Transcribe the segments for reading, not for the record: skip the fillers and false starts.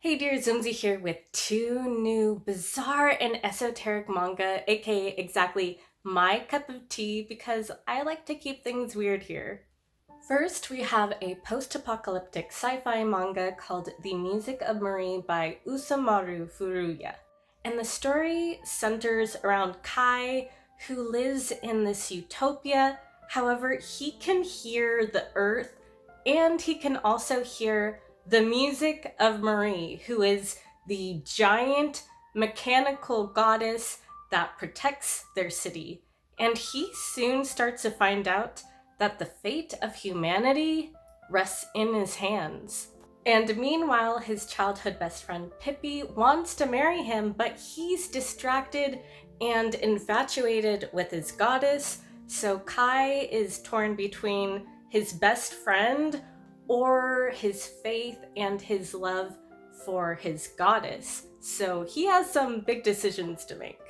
Hey dear, Zumzi here with two new bizarre and esoteric manga, aka exactly my cup of tea because I like to keep things weird here. First, we have a post-apocalyptic sci-fi manga called The Music of Marie by Usamaru Furuya. And the story centers around Kai, who lives in this utopia. However, he can hear the earth and he can also hear the music of Marie, who is the giant mechanical goddess that protects their city. And he soon starts to find out that the fate of humanity rests in his hands. And meanwhile, his childhood best friend Pippi wants to marry him, but he's distracted and infatuated with his goddess. So Kai is torn between his best friend or his faith and his love for his goddess. So he has some big decisions to make.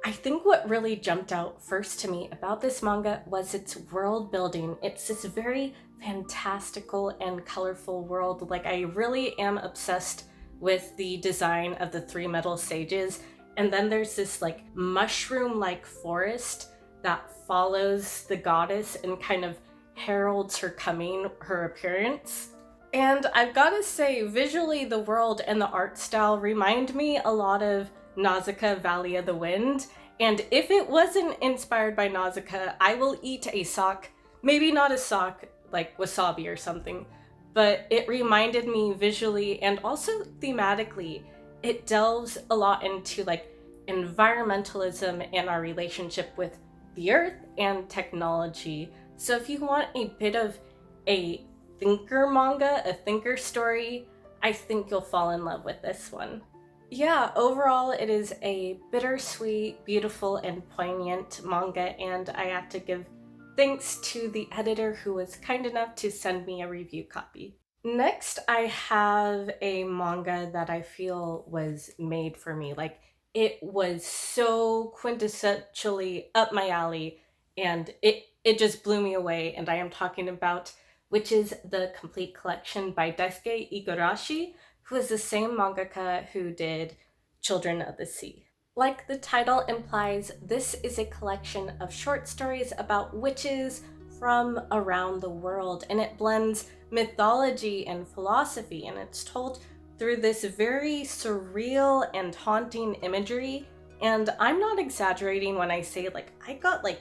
I think what really jumped out first to me about this manga was its world building. It's this very fantastical and colorful world. Like, I really am obsessed with the design of the three metal sages. And then there's this like mushroom-like forest that follows the goddess and kind of heralds her coming, her appearance. And I've got to say, visually, the world and the art style remind me a lot of Nausicaa Valley of the Wind. And if it wasn't inspired by Nausicaa, I will eat a sock. Maybe not a sock like wasabi or something, but it reminded me visually and also thematically. It delves a lot into like environmentalism and our relationship with the earth and technology. So if you want a bit of a thinker manga, a thinker story, I think you'll fall in love with this one. Yeah, overall it is a bittersweet, beautiful, and poignant manga, and I have to give thanks to the editor who was kind enough to send me a review copy. Next, I have a manga that I feel was made for me. Like, it was so quintessentially up my alley, and it just blew me away, and I am talking about Witches, the Complete Collection by Daisuke Igarashi, who is the same mangaka who did Children of the Sea. Like the title implies, this is a collection of short stories about witches from around the world, and it blends mythology and philosophy, and it's told through this very surreal and haunting imagery. And I'm not exaggerating when I say, like, I got like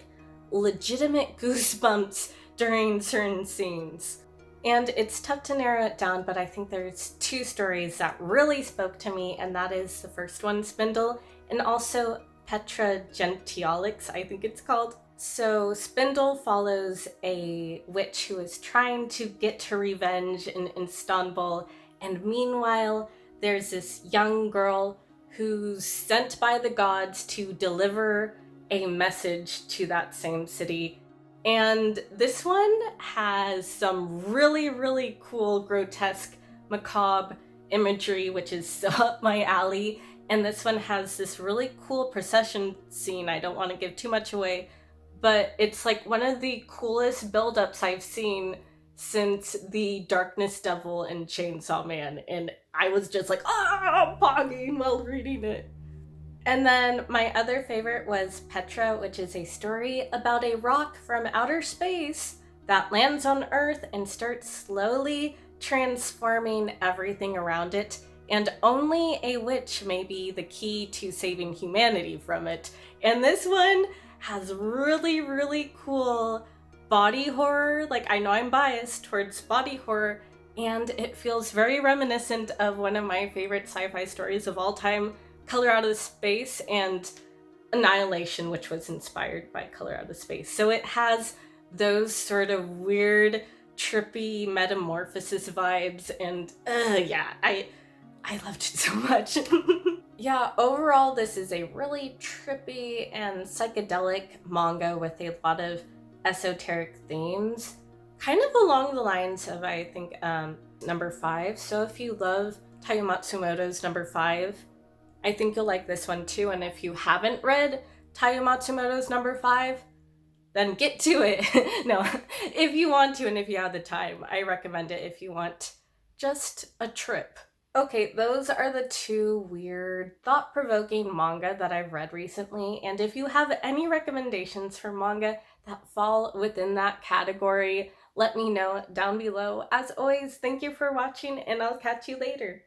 legitimate goosebumps during certain scenes. And it's tough to narrow it down, but I think there's two stories that really spoke to me, and that is the first one, Spindle, and also Petra Gentiolix, I think it's called. So Spindle follows a witch who is trying to get her revenge in Istanbul, and meanwhile, there's this young girl who's sent by the gods to deliver a message to that same city. And this one has some really, really cool, grotesque, macabre imagery, which is so up my alley. And this one has this really cool procession scene. I don't want to give too much away, but it's like one of the coolest build-ups I've seen since the Darkness Devil and Chainsaw Man. And I was just like, pogging while reading it. And then my other favorite was Petra, which is a story about a rock from outer space that lands on Earth and starts slowly transforming everything around it, and only a witch may be the key to saving humanity from it. And this one has really, really cool body horror. Like, I know I'm biased towards body horror, and it feels very reminiscent of one of my favorite sci-fi stories of all time, Color Out of Space, and Annihilation, which was inspired by Color Out of Space. So it has those sort of weird, trippy metamorphosis vibes, and yeah, I loved it so much. Yeah, overall, this is a really trippy and psychedelic manga with a lot of esoteric themes, kind of along the lines of, I think, number 5. So if you love Taiyo Matsumoto's number 5, I think you'll like this one too. And if you haven't read Taiyo Matsumoto's number 5, then get to it. No, if you want to and if you have the time, I recommend it if you want just a trip. Okay, those are the two weird, thought provoking manga that I've read recently. And if you have any recommendations for manga that fall within that category, let me know down below. As always, thank you for watching, and I'll catch you later.